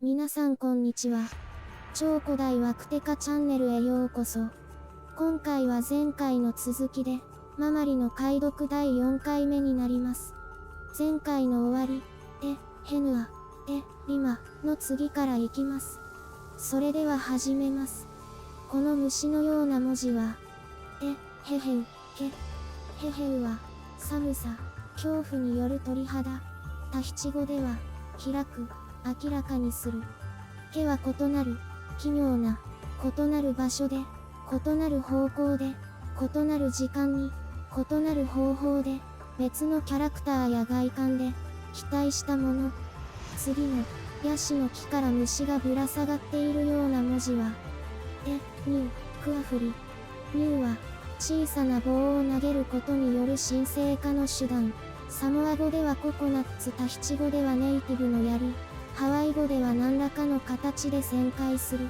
皆さんこんにちは。超古代ワクテカチャンネルへようこそ。今回は前回の続きで、ママリの解読第4回目になります。前回の終わり、ヘヌア、リマの次からいきます。それでは始めます。この虫のような文字は、ヘヘウ、ヘヘウは、寒さ、恐怖による鳥肌。タヒチ語では、開く、明らかにする。ケは異なる、奇妙な、異なる場所で、異なる方向で、異なる時間に、異なる方法で、別のキャラクターや外観で、期待したもの。次の、ヤシの木から虫がぶら下がっているような文字は、ニュー、クアフリ。ニューは、小さな棒を投げることによる神聖化の手段。サモア語ではココナッツ、タヒチ語ではネイティブの槍。ハワイ語では何らかの形で旋回する。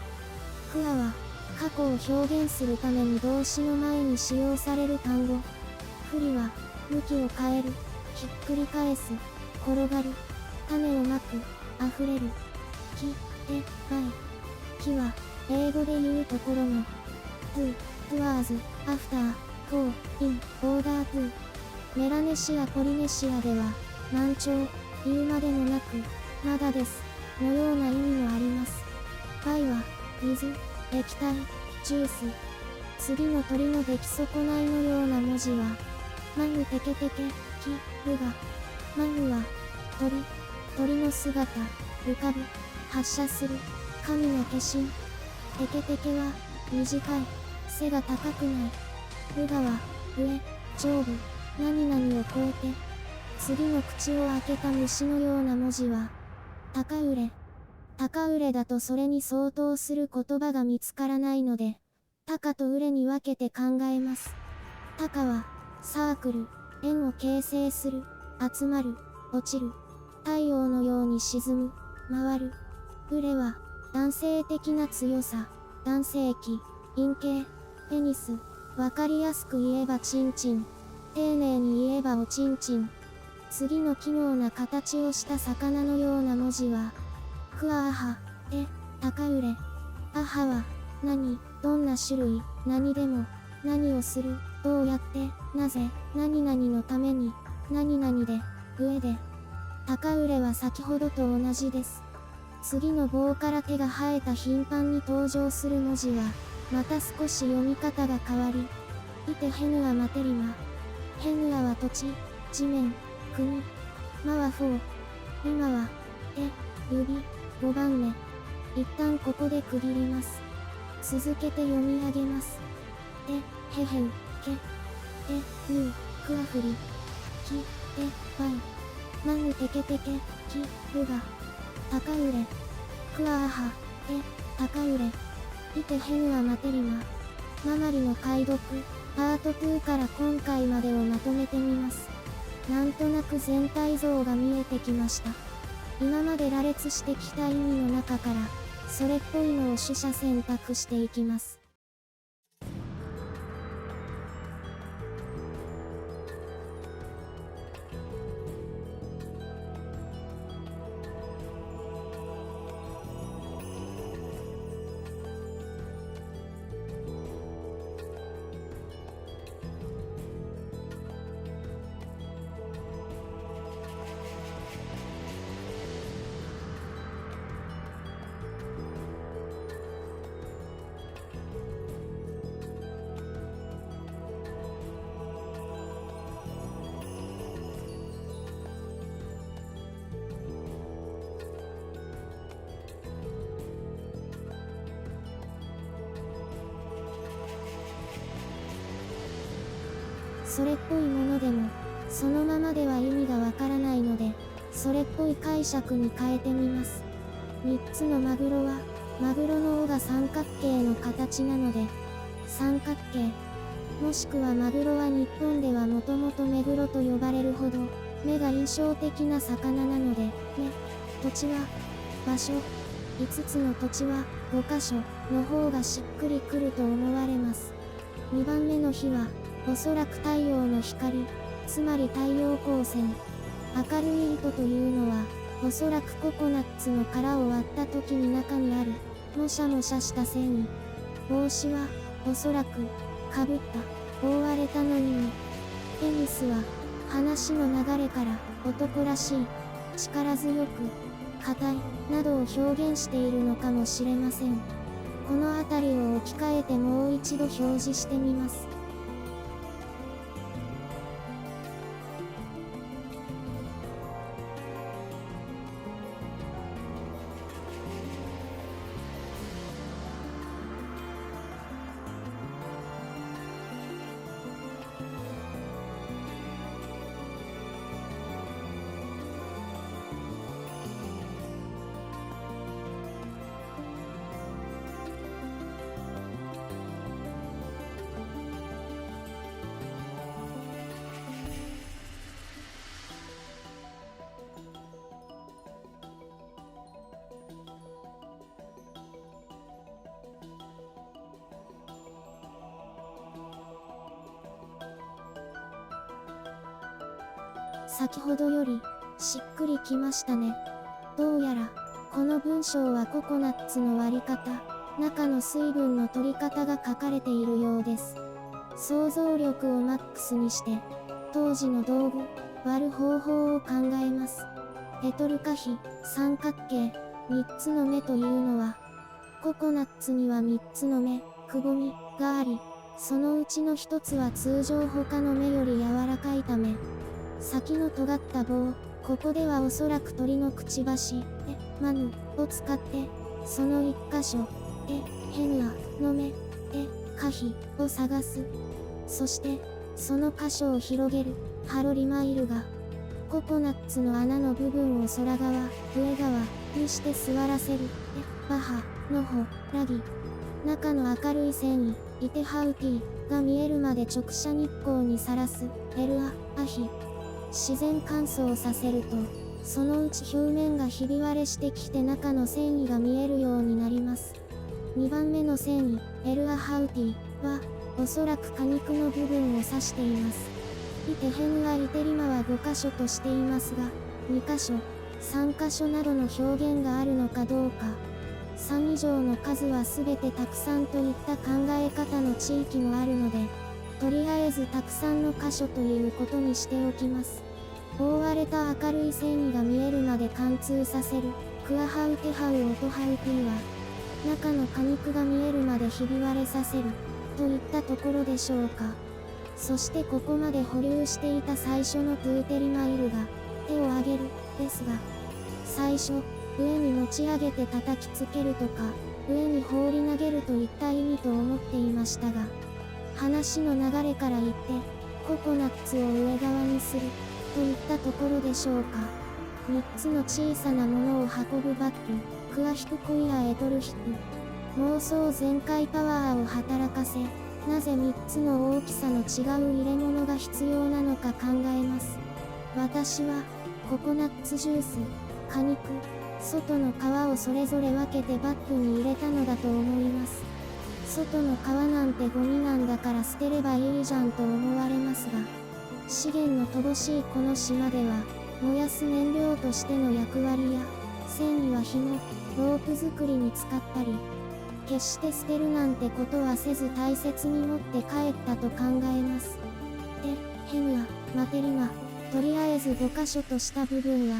クアは、過去を表現するために動詞の前に使用される単語。フリは、向きを変える、ひっくり返す、転がる、種をまく、溢れる。キ、バイ。キは、英語で言うところの、towards, after, for, in, order to。メラネシア・ポリネシアでは、満潮、言うまでもなく、まだです、のような意味もあります。バイは、水、液体、ジュース。次の鳥の出来損ないのような文字は、マグテケテケ、キ、ルガ。マグは、鳥の姿、浮かぶ、発射する、神の化身。テケテケは、短い、背が高くない。ルガは、上、上部、何々を超えて。次の口を開けた虫のような文字は、高売れだとそれに相当する言葉が見つからないので、高と売れに分けて考えます。高は、サークル、円を形成する、集まる、落ちる、太陽のように沈む、回る。売れは、男性的な強さ、男性器、陰茎、ペニス、わかりやすく言えばチンチン、丁寧に言えばおちんちん。次の奇妙な形をした魚のような文字は、クアアハ、高売れ。アハは、何、どんな種類、何でも、何をする、どうやって、なぜ、何々のために、何々で、上で。高売れは先ほどと同じです。次の棒から手が生えた頻繁に登場する文字は、また少し読み方が変わり、ヘヌアマテリマ。ヘヌアは土地、地面、国。マはフォー。リマは、指、5番目。一旦ここで区切ります。続けて読み上げます。ヘヘウ、ケ。ニュー、クアフリ。キ、バイ。マグテケテケ、キ、ルガ。高売れ。クアアハ、高売れ。ヘヌアマテリマ。ママリの解読、パート2から今回までをまとめてみます。なんとなく全体像が見えてきました。今まで羅列してきた意味の中から、それっぽいのを取捨選択していきます。それっぽいものでも、そのままでは意味がわからないので、それっぽい解釈に変えてみます。3つのマグロは、マグロの尾が三角形の形なので、三角形。もしくはマグロは日本ではもともとメグロと呼ばれるほど、目が印象的な魚なので、土地は、場所。5つの土地は、5箇所の方がしっくりくると思われます。2番目の日は、おそらく太陽の光、つまり太陽光線。明るい糸というのは、おそらくココナッツの殻を割った時に中にある、もしゃもしゃした繊維。帽子は、おそらく、かぶった、覆われたのに。テニスは、話の流れから、男らしい、力強く、硬い、などを表現しているのかもしれません。この辺りを置き換えてもう一度表示してみます。先ほどより、しっくりきましたね。どうやら、この文章はココナッツの割り方、中の水分の取り方が書かれているようです。想像力をマックスにして、当時の道具、割る方法を考えます。ペトルカヒ、三角形、3つの目というのは、ココナッツには3つの目、くぼみ、があり、そのうちの1つは通常他の目より柔らかいため、先の尖った棒、ここではおそらく鳥のくちばし、マヌを使って、その一箇所、ヘヌアの目、カヒを探す。そして、その箇所を広げる、ハロリマイルが、ココナッツの穴の部分を空側、上側にして座らせる、バハ、のホ、ラギ。中の明るい繊維、イテハウティが見えるまで直射日光にさらす、エルア、アヒ。自然乾燥させると、そのうち表面がひび割れしてきて中の繊維が見えるようになります。2番目の繊維、エルアハウティは、おそらく果肉の部分を指しています。イテヘヌアイテリマは5箇所としていますが、2箇所、3箇所などの表現があるのかどうか。3以上の数は全てたくさんといった考え方の地域もあるので、とりあえずたくさんの箇所ということにしておきます。覆われた明るい繊維が見えるまで貫通させる、クアハウテハウオトハウティは、中の果肉が見えるまでひび割れさせる、といったところでしょうか。そしてここまで保留していた最初のトゥーテリマイルが、手を上げる、ですが、最初、上に持ち上げて叩きつけるとか、上に放り投げるといった意味と思っていましたが、話の流れから言って、ココナッツを上側にする、といったところでしょうか。3つの小さなものを運ぶバッグ、クアヒクコイアエトルヒク。妄想全開パワーを働かせ、なぜ3つの大きさの違う入れ物が必要なのか考えます。私は、ココナッツジュース、果肉、外の皮をそれぞれ分けてバッグに入れたのだと思います。外の皮なんてゴミなんだから捨てればいいじゃんと思われますが、資源の乏しいこの島では、燃やす燃料としての役割や、繊維は紐、ロープ作りに使ったり、決して捨てるなんてことはせず大切に持って帰ったと考えます。ヘヌア、マテリマ、とりあえず5箇所とした部分は、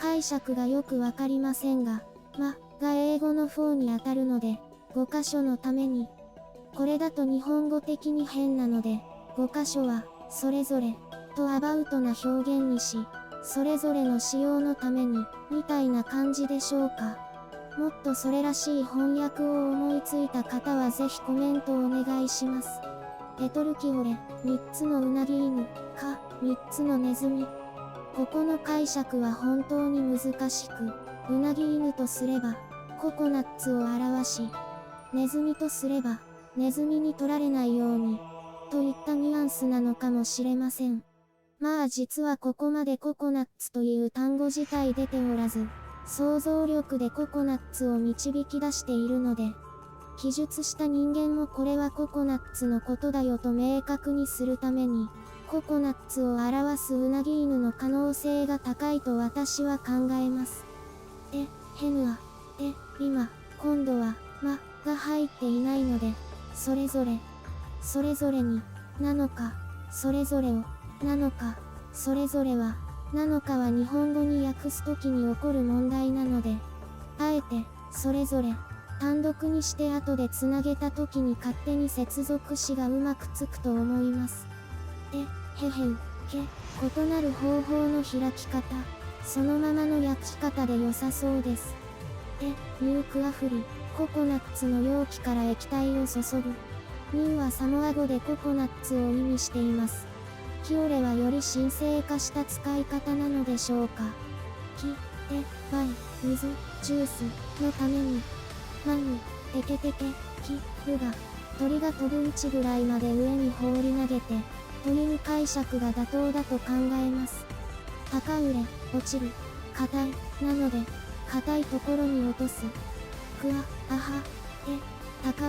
解釈がよくわかりませんが、が英語の4にあたるので、5箇所のために、これだと日本語的に変なので、5箇所は、それぞれ、とアバウトな表現にし、それぞれの使用のために、みたいな感じでしょうか。もっとそれらしい翻訳を思いついた方はぜひコメントをお願いします。ペトルキオレ、3つのうなぎ犬、か、3つのネズミ。ここの解釈は本当に難しく、うなぎ犬とすれば、ココナッツを表し、ネズミとすれば、ネズミに取られないように、といったニュアンスなのかもしれません。実はここまでココナッツという単語自体出ておらず、想像力でココナッツを導き出しているので、記述した人間もこれはココナッツのことだよと明確にするために、ココナッツを表すウナギ犬の可能性が高いと私は考えます。ヘヌア、今度は、が入っていないので、それぞれに、なのか、それぞれを、なのか、それぞれは、なのかは日本語に訳すときに起こる問題なので、あえて、それぞれ、単独にして後でつなげたときに勝手に接続詞がうまくつくと思います。異なる方法の開き方、そのままの訳し方で良さそうです。ニュークアフリ、ココナッツの容器から液体を注ぐ。ニューはサモア語でココナッツを意味しています。キオレはより神聖化した使い方なのでしょうか。バイ、水、ジュースのために、マニ、テケテケ、ルが、鳥が飛ぶ位置ぐらいまで上に放り投げて、という解釈が妥当だと考えます。高売れ、落ちる、硬い、なので、硬いところに落とす。高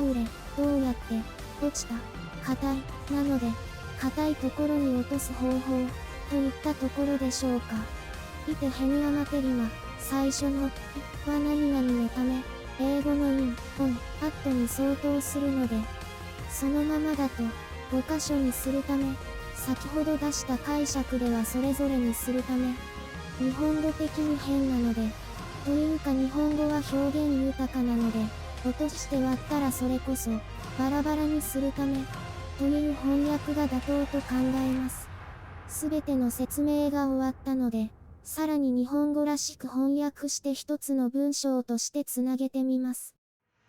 売れ、どうやって、落ちた、硬い、なので、硬いところに落とす方法、といったところでしょうか。ヘヌアマテリマ、最初の、は何々のため、英語のアットに相当するので、そのままだと、5箇所にするため、先ほど出した解釈ではそれぞれにするため、日本語的に変なので、というか日本語は表現豊かなので、落として割ったらそれこそ、バラバラにするため、という翻訳が妥当と考えます。すべての説明が終わったので、さらに日本語らしく翻訳して一つの文章としてつなげてみます。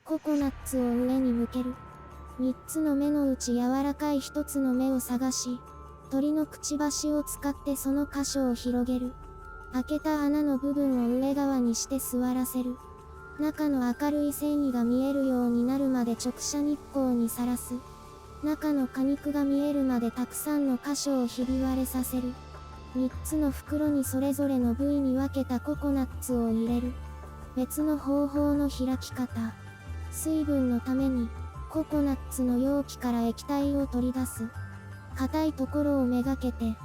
ココナッツを上に向ける。3つの目のうち柔らかい1つの目を探し、鳥のくちばしを使ってその箇所を広げる。開けた穴の部分を上側にして座らせる。中の明るい繊維が見えるようになるまで直射日光にさらす。中の果肉が見えるまでたくさんの箇所をひび割れさせる。3つの袋にそれぞれの部位に分けたココナッツを入れる。別の方法の開き方。水分のために、ココナッツの容器から液体を取り出す。硬いところをめがけて、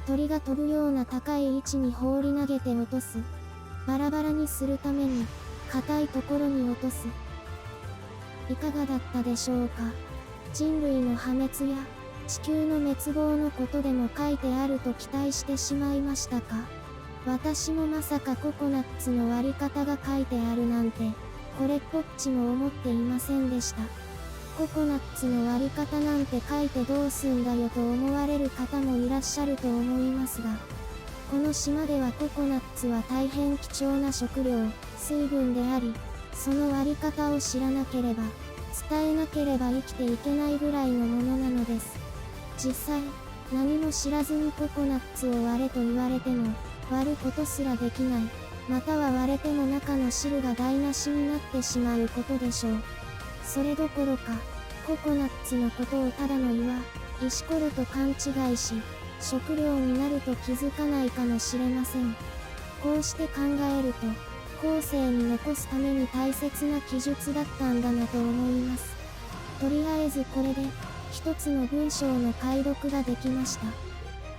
鳥が飛ぶような高い位置に放り投げて落とす。バラバラにするために、硬いところに落とす。いかがだったでしょうか。人類の破滅や、地球の滅亡のことでも書いてあると期待してしまいましたか。私もまさかココナッツの割り方が書いてあるなんて、これっぽっちも思っていませんでした。ココナッツの割り方なんて書いてどうすんだよと思われる方もいらっしゃると思いますが、この島ではココナッツは大変貴重な食料、水分であり、その割り方を知らなければ、伝えなければ生きていけないぐらいのものなのです。実際、何も知らずにココナッツを割れと言われても、割ることすらできない。または割れても中の汁が台無しになってしまうことでしょう。それどころか、ココナッツのことをただの岩、石ころと勘違いし、食料になると気づかないかもしれません。こうして考えると、後世に残すために大切な記述だったんだなと思います。とりあえずこれで、一つの文章の解読ができました。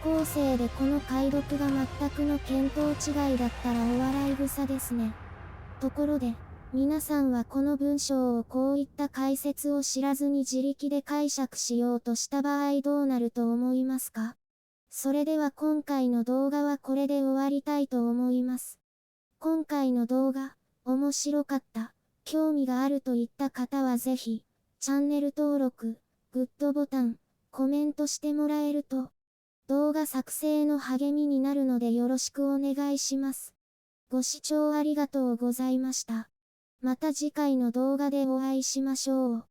後世でこの解読が全くの見当違いだったらお笑い草ですね。ところで、皆さんはこの文章をこういった解説を知らずに自力で解釈しようとした場合どうなると思いますか？それでは今回の動画はこれで終わりたいと思います。今回の動画、面白かった、興味があるといった方はぜひ、チャンネル登録、グッドボタン、コメントしてもらえると、動画作成の励みになるのでよろしくお願いします。ご視聴ありがとうございました。また次回の動画でお会いしましょう。